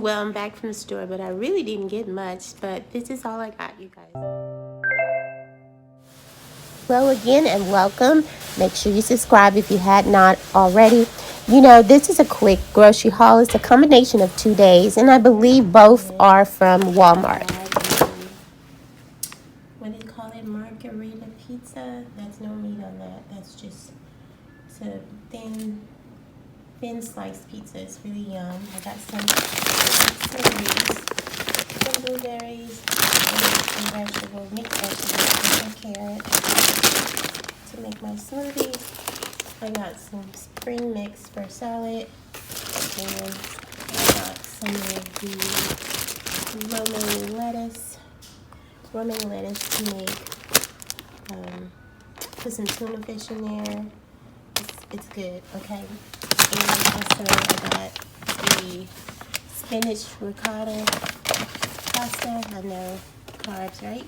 Well, I'm back from the store, but I really didn't get much, but this is all I got, you guys. Hello again and welcome. Make sure you subscribe if you had not already. You know, this is a quick grocery haul. It's a combination of 2 days, and I believe both are from Walmart. What do you call it? Margarita pizza? There's no meat on that. That's just a thin sliced pizza. It's really yum. I got some blueberries, and vegetables, mixed vegetables, and carrot to make my smoothie. I got some spring mix for salad, and I got some of the romaine lettuce to make. Put some tuna fish in there. It's good, okay? And also I got the spinach ricotta pasta. I know, carbs, right?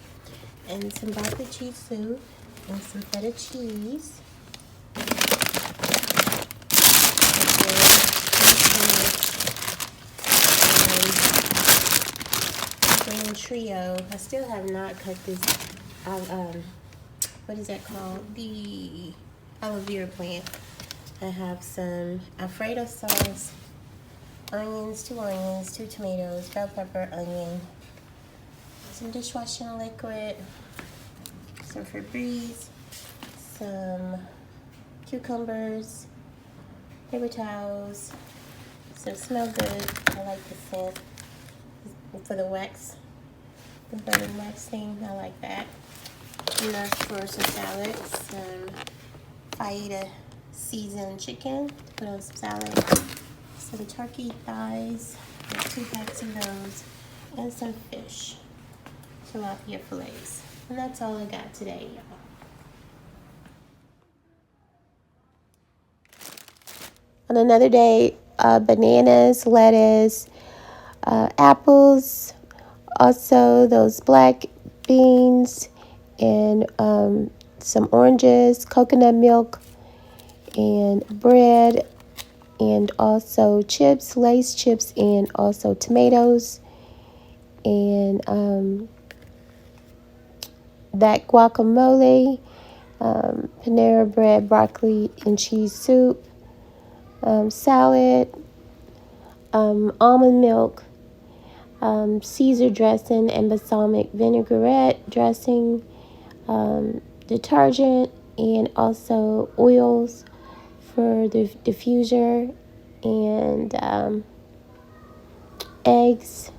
And some broccoli cheese soup and some feta cheese. And trio. I still have not cut this out. What is that called? The aloe vera plant. I have some Alfredo sauce, onions, 2 tomatoes, bell pepper, onion, some dishwashing liquid, some Febreze, some cucumbers, paper towels, some Smell Good. I like the scent for the wax, the burning wax thing. I like that. Enough for some salad, some fajita seasoned chicken to put on some salad, some turkey thighs, 2 packs of those, and some fish, tilapia fillets. And that's all I got today, y'all. On another day, bananas, lettuce, apples, also those black beans, and some oranges, coconut milk, and bread, and also chips, Lay's chips, and also tomatoes, and that guacamole, Panera bread, broccoli and cheese soup, salad, almond milk, Caesar dressing and balsamic vinaigrette dressing, detergent, and also oils for the diffuser, and eggs,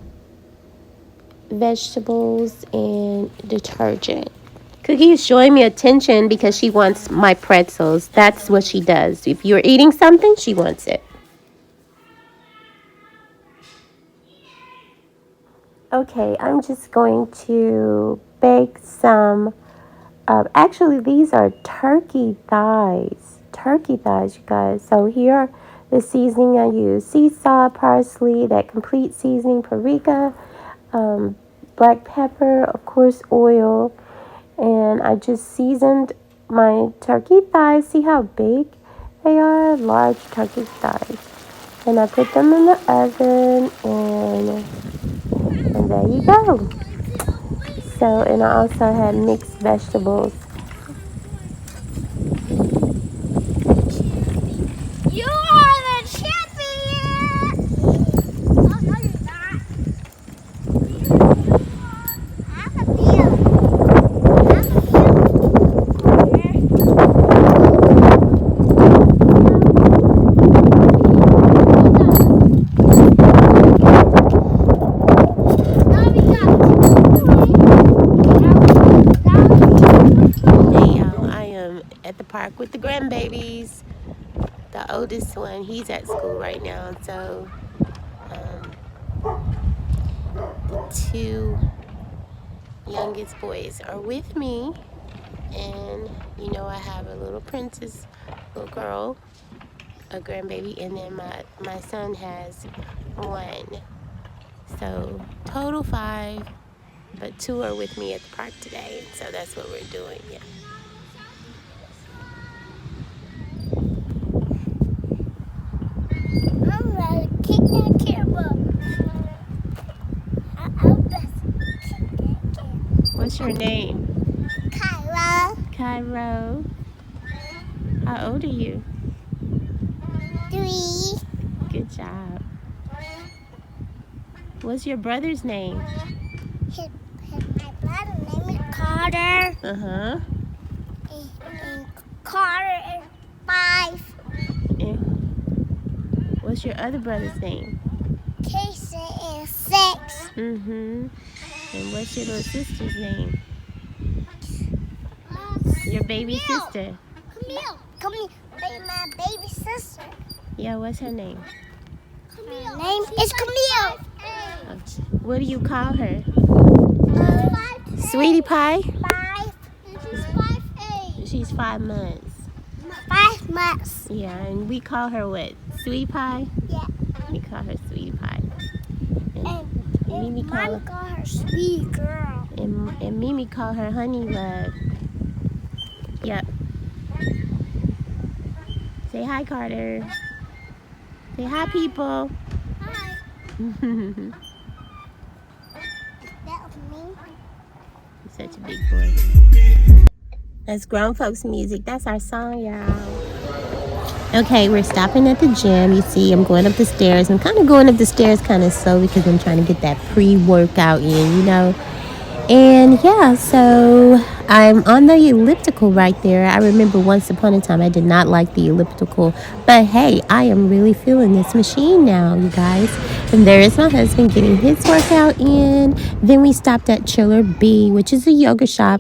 vegetables, and detergent. Cookie is showing me attention because she wants my pretzels. That's what she does. If you're eating something, she wants it. Okay, I'm just going to bake some. Actually, these are turkey thighs. Turkey thighs, you guys. So here, the seasoning I use: sea salt, parsley, that complete seasoning, paprika, black pepper, of course, oil. And I just seasoned my turkey thighs. See how big they are? Large turkey thighs. And I put them in the oven, and there you go. So, and I also had mixed vegetables. You are the champion! Oh, no, you're not. I'm a beer. At the park with the grandbabies. The oldest one, he's at school right now, so the 2 youngest boys are with me, and you know, I have a little princess, little girl, a grandbaby, and then my son has 1, so total 5, but 2 are with me at the park today, so that's what we're doing. Yeah. I'm ready to kick that camera. What's your name? Kyla. Cairo. How old are you? 3. Good job. What's your brother's name? My brother's name is Carter. Uh-huh. And Carter is 5. And what's your other brother's name? Casey is 6. Mm-hmm. And what's your little sister's name? Your baby sister. Come here. My baby sister. Yeah, what's her name? Her name is Camille. What do you call her? 5. Sweetie Pie? 5. She's 5'8". She's 5 months. 5 months. Yeah, and we call her what? Sweetie Pie? Yeah. We call her Sweetie Pie. And Mimi Mom call her Sweet Girl. And Mimi call her Honey Love. Yep. Say hi, Carter. Say hi, people. Hi. That was me. You're such a big boy. That's grown folks music. That's our song, y'all. Okay, we're stopping at the gym. You see, I'm going up the stairs. I'm kind of going up the stairs kind of slow because I'm trying to get that pre-workout in, you know. And yeah, so I'm on the elliptical right there. I remember once upon a time I did not like the elliptical, but hey, I am really feeling this machine now, you guys. And there is my husband getting his workout in. Then we stopped at Chiller B, which is a yoga shop,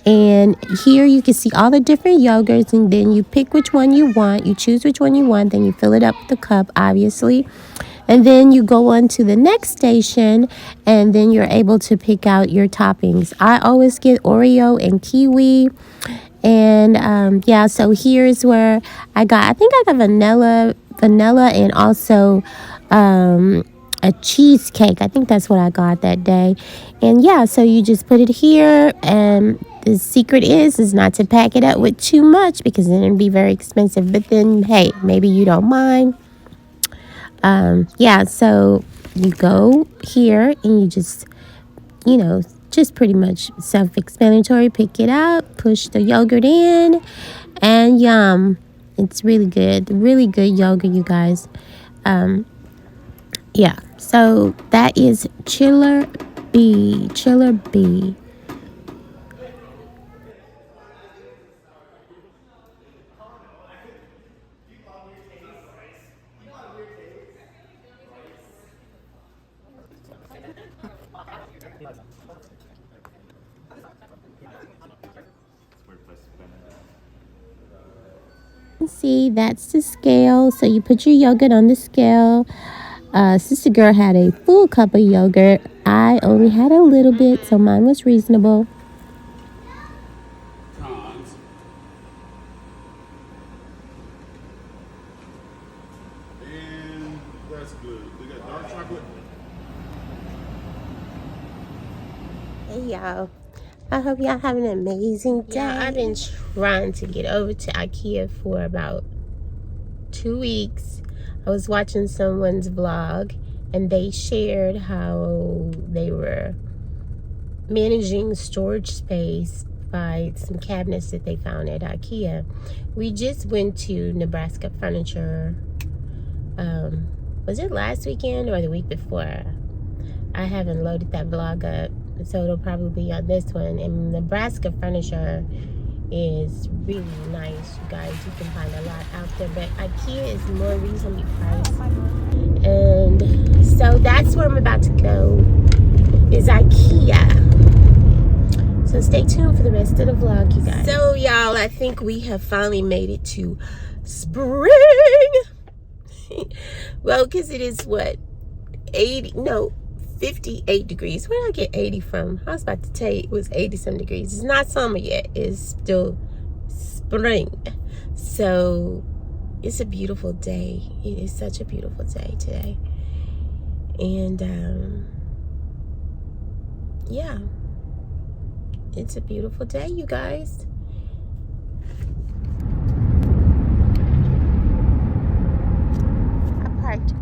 and here you can see all the different yogas, and then you pick which one you want. You choose which one you want, then you fill it up with the cup, obviously. And then you go on to the next station, and then you're able to pick out your toppings. I always get Oreo and kiwi. And yeah, so here's where I got vanilla and also a cheesecake. I think that's what I got that day. And yeah, so you just put it here, and the secret is not to pack it up with too much because then it'd be very expensive. But then, hey, maybe you don't mind. Yeah, so you go here and you just, just pretty much self-explanatory. Pick it up, push the yogurt in, and yum. It's really good yogurt, you guys. Yeah, so that is Chiller B. See, that's the scale. So you put your yogurt on the scale. Sister girl had a full cup of yogurt. I only had a little bit, so mine was reasonable. And that's good. They got dark chocolate. Hey y'all, I hope y'all having an amazing day. Yeah, I've been trying to get over to IKEA for about 2 weeks. I was watching someone's vlog and they shared how they were managing storage space by some cabinets that they found at IKEA. We just went to Nebraska Furniture. Was it last weekend or the week before? I haven't loaded that vlog up, so it'll probably be on this one. And Nebraska Furniture is really nice, you guys. You can find a lot out there, but IKEA is more reasonably priced. And so that's where I'm about to go, is IKEA. So stay tuned for the rest of the vlog, you guys. So y'all, I think we have finally made it to spring. Well, because it is what, 58 degrees. Where did I get 80 from? I was about to tell you it was 80 some degrees. It's not summer yet. It's still spring. So it's a beautiful day. It is such a beautiful day today. And yeah, it's a beautiful day, you guys. I parked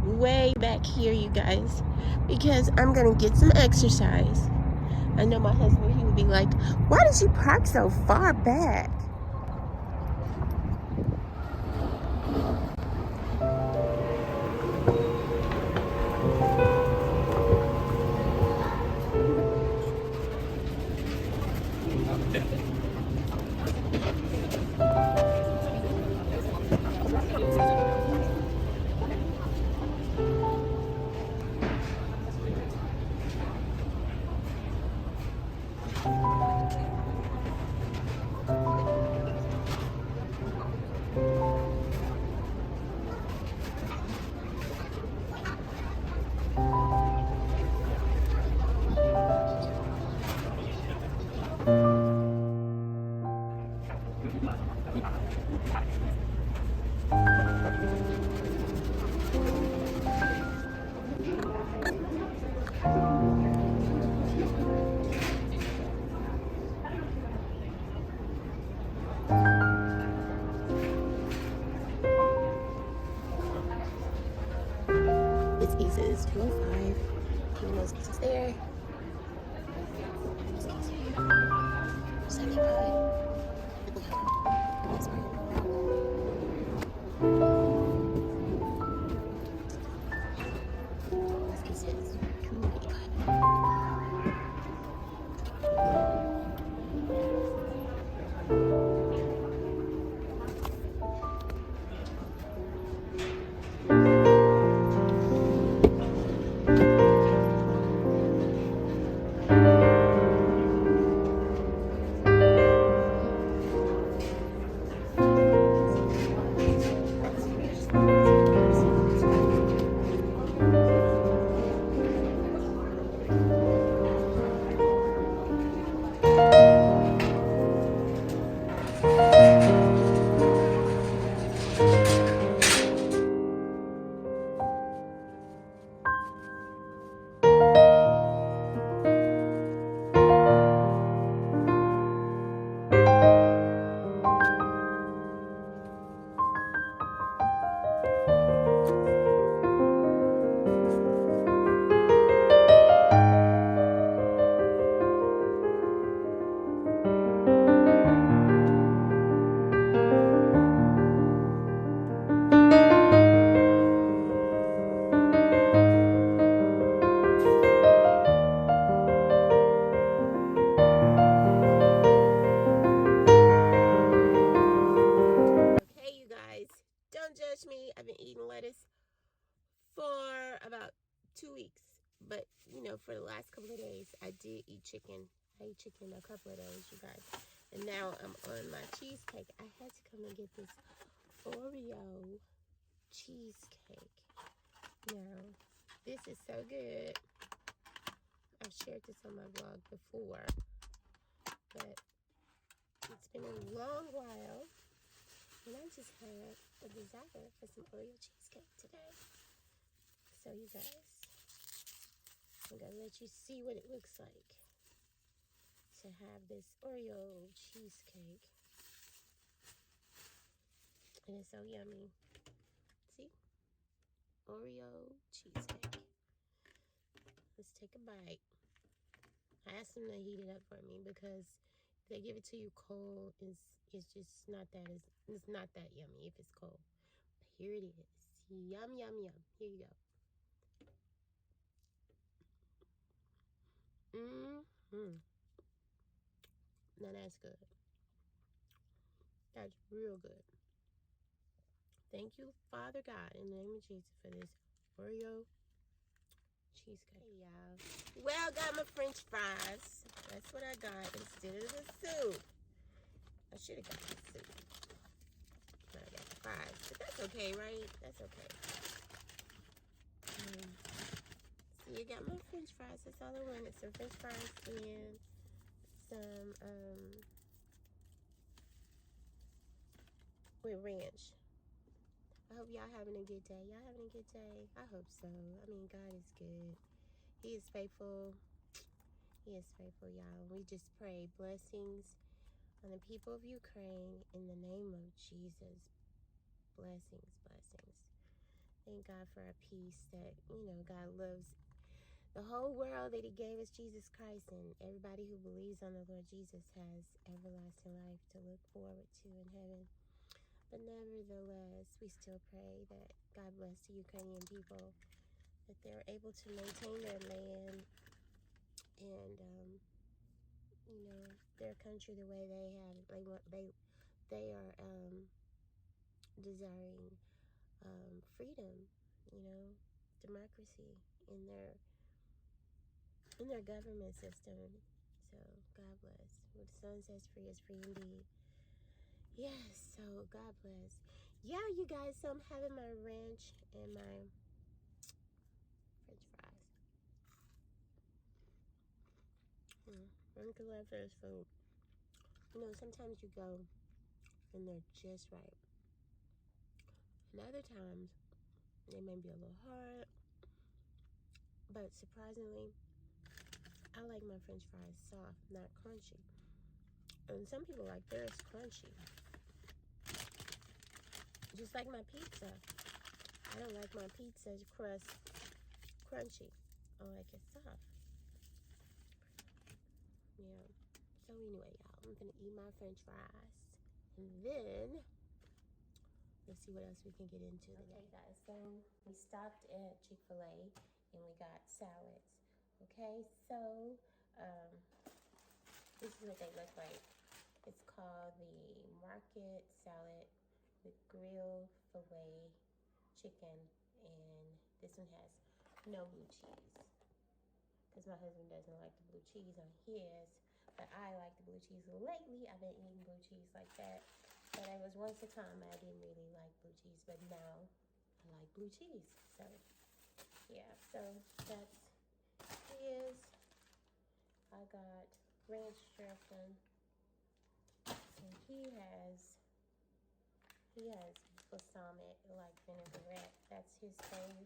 way back here, you guys, because I'm gonna get some exercise. I know my husband, he would be like, why did you park so far back? It's Eases 205. He knows it's there. 75. It's Eases 285. Okay, you guys, don't judge me. I've been eating lettuce for about 2 weeks. But, you know, for the last couple of days, I did eat chicken. I ate chicken a couple of days, you guys. And now I'm on my cheesecake. I had to come and get this Oreo cheesecake. Now, this is so good. I've shared this on my vlog before. But it's been a long while. And I just had a desire for some Oreo cheesecake today. So you guys, I'm going to let you see what it looks like to have this Oreo cheesecake. And it's so yummy. See? Oreo cheesecake. Let's take a bite. I asked them to heat it up for me because if they give it to you cold, it's just not that it's not that yummy if it's cold. But here it is. Yum, yum, yum. Here you go. Mm-hmm. Now that's good. That's real good. Thank you, Father God, in the name of Jesus, for this Oreo cheesecake. Hey, y'all. Well, got my French fries. That's what I got instead of the soup. I should have got the soup. But I got the fries. But that's okay, right? That's okay. So you got my French fries. That's all I wanted. Some French fries and some with ranch. I hope y'all having a good day. Y'all having a good day? I hope so. I mean, God is good. He is faithful. He is faithful, y'all. We just pray blessings on the people of Ukraine in the name of Jesus. Blessings, blessings. Thank God for our peace that, you know, God loves the whole world that he gave us Jesus Christ, and everybody who believes on the Lord Jesus has everlasting life to look forward to in heaven. But nevertheless, we still pray that God bless the Ukrainian people, that they're able to maintain their land and their country the way they have. They are desiring freedom, democracy in their government system. So God bless. What the Son says free is free indeed. Yes, so God bless. Yeah, you guys, so I'm having my ranch and my French fries. I'm glad for this food. Sometimes you go and they're just right. And other times they may be a little hard. But surprisingly, I like my French fries soft, not crunchy. And some people like theirs crunchy. Just like my pizza. I don't like my pizza crust crunchy. I like it soft. Yeah. So anyway, y'all, I'm gonna eat my French fries. And then let's see what else we can get into today. Okay, guys, so we stopped at Chick-fil-A and we got salads. Okay, so this is what they look like. It's called the market salad with grilled filet chicken, and this one has no blue cheese because my husband doesn't like the blue cheese on his, but I like the blue cheese. Lately, I've been eating blue cheese like that, but it was once a time I didn't really like blue cheese, but now I like blue cheese. So yeah, so that's his. I got ranch dressing, and he has balsamic, like vinaigrette. That's his thing.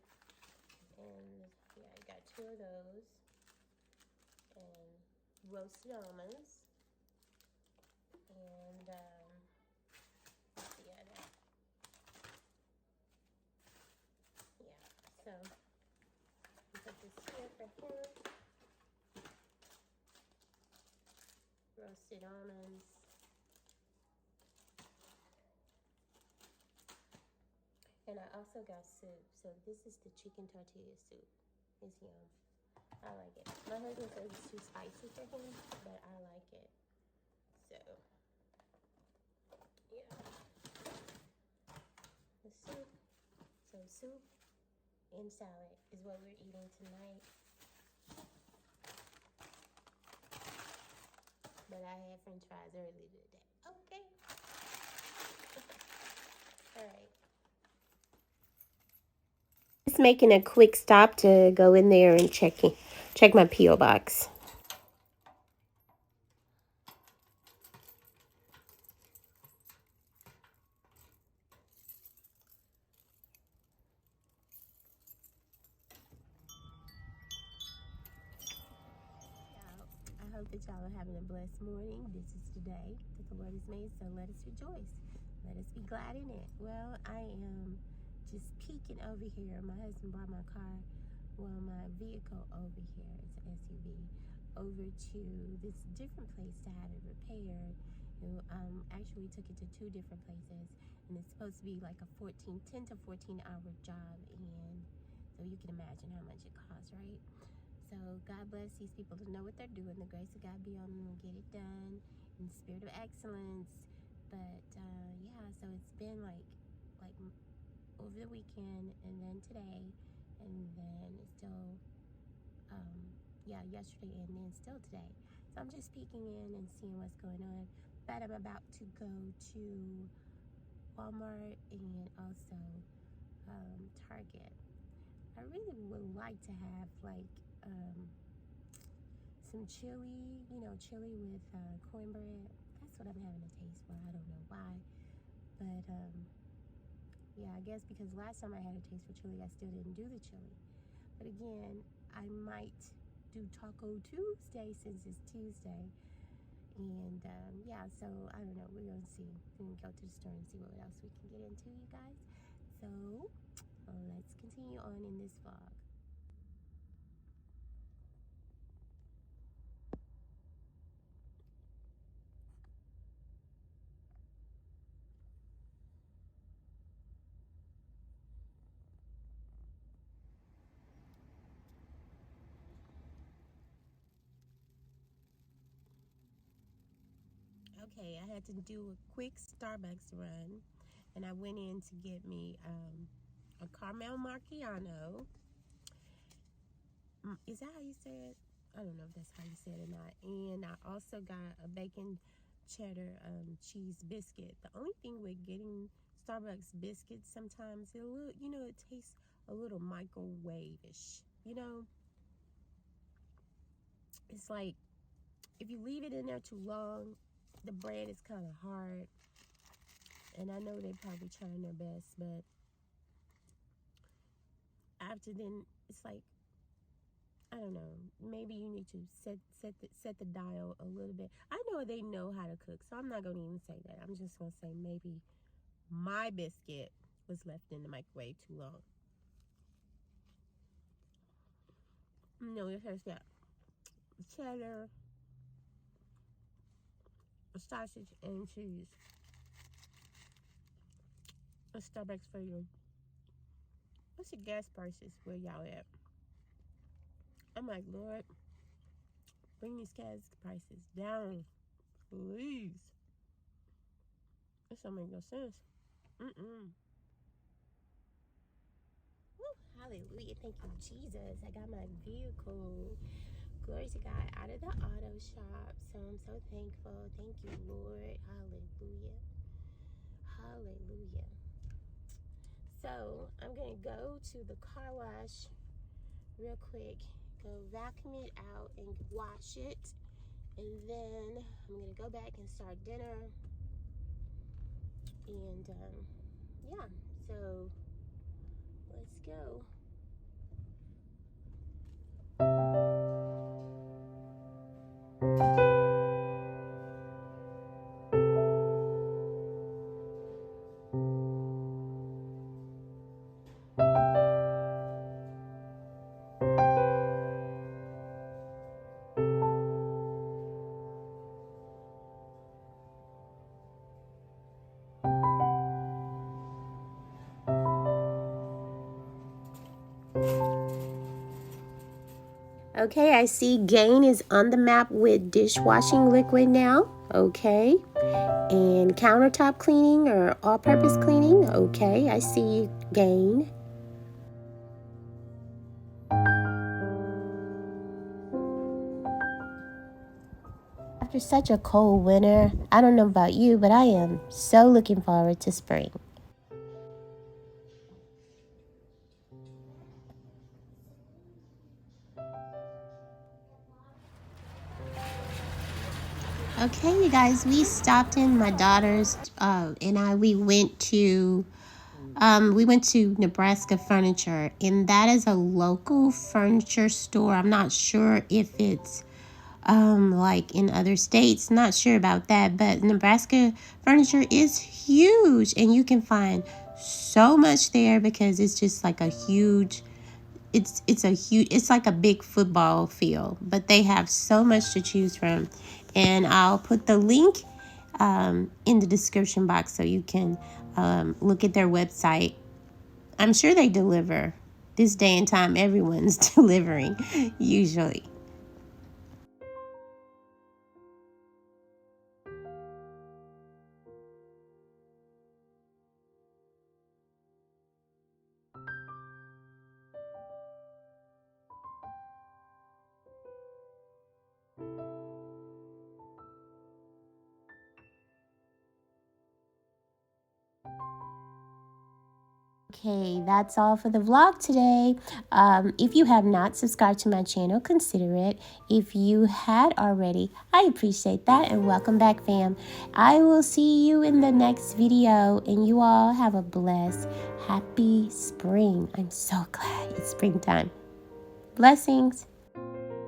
And yeah, I got 2 of those. And roasted almonds. And what's the other? Yeah, so I put this here for him. Roasted almonds. And I also got soup. So this is the chicken tortilla soup. It's yum. I like it. My husband says it's too spicy for him, but I like it. So, yeah. The soup. So soup and salad is what we're eating tonight. But I had French fries earlier today. Okay. All right. Just making a quick stop to go in there and check my P.O. box. I hope that y'all are having a blessed morning. This is the day that the Lord has made, so let us rejoice. Let us be glad in it. Well, I am just peeking over here. My husband brought my my vehicle over here. It's an SUV. Over to this different place to have it repaired. Actually, we took it to 2 different places, and it's supposed to be like a 10 to 14 hour job, and so you can imagine how much it costs, right? So God bless these people to know what they're doing. The grace of God be on them and get it done in the spirit of excellence. But yeah, so it's been like over the weekend, and then today, and then it's still yesterday, and then still today. So I'm just peeking in and seeing what's going on. But I'm about to go to Walmart and also Target. I really would like to have some chili, chili with cornbread. That's what I'm having a taste for. I don't know why. But yeah, I guess because last time I had a taste for chili, I still didn't do the chili. But again, I might do Taco Tuesday since it's Tuesday. And yeah, so I don't know. We're going to see. We're going to go to the store and see what else we can get into, you guys. So let's continue on in this vlog. Okay, I had to do a quick Starbucks run, and I went in to get me a caramel macchiato. Is that how you say it? I don't know if that's how you say it or not. And I also got a bacon cheddar cheese biscuit. The only thing with getting Starbucks biscuits sometimes, it tastes a little microwave-ish. It's like if you leave it in there too long, the bread is kind of hard. And I know they're probably trying their best, but after then, it's like, I don't know. Maybe you need to set the dial a little bit. I know they know how to cook, so I'm not gonna even say that. I'm just gonna say maybe my biscuit was left in the microwave too long. No, it has got cheddar, sausage, and cheese. A Starbucks for you. What's the gas prices where y'all at? I'm like, Lord, bring these gas prices down, please. This don't make no sense. Woo, hallelujah. Thank you, Jesus. I got my vehicle. Glory to God, out of the auto shop. So I'm so thankful. Thank you, Lord. Hallelujah. Hallelujah. So I'm going to go to the car wash real quick. Go vacuum it out and wash it. And then I'm going to go back and start dinner. And yeah, so let's go. Okay, I see Gain is on the map with dishwashing liquid now. Okay. And countertop cleaning or all-purpose cleaning. Okay, I see Gain. After such a cold winter, I don't know about you, but I am so looking forward to spring. Okay, you guys, we stopped in my daughter's and I. We went to Nebraska Furniture, and that is a local furniture store. I'm not sure if it's like in other states. Not sure about that, but Nebraska Furniture is huge, and you can find so much there because it's just like a huge. It's like a big football field, but they have so much to choose from. And I'll put the link in the description box so you can look at their website. I'm sure they deliver. This day and time, everyone's delivering, usually. Okay, that's all for the vlog today. If you have not subscribed to my channel, consider it. If you had already, I appreciate that, and welcome back, fam. I will see you in the next video, and you all have a blessed, happy spring. I'm so glad it's springtime. Blessings.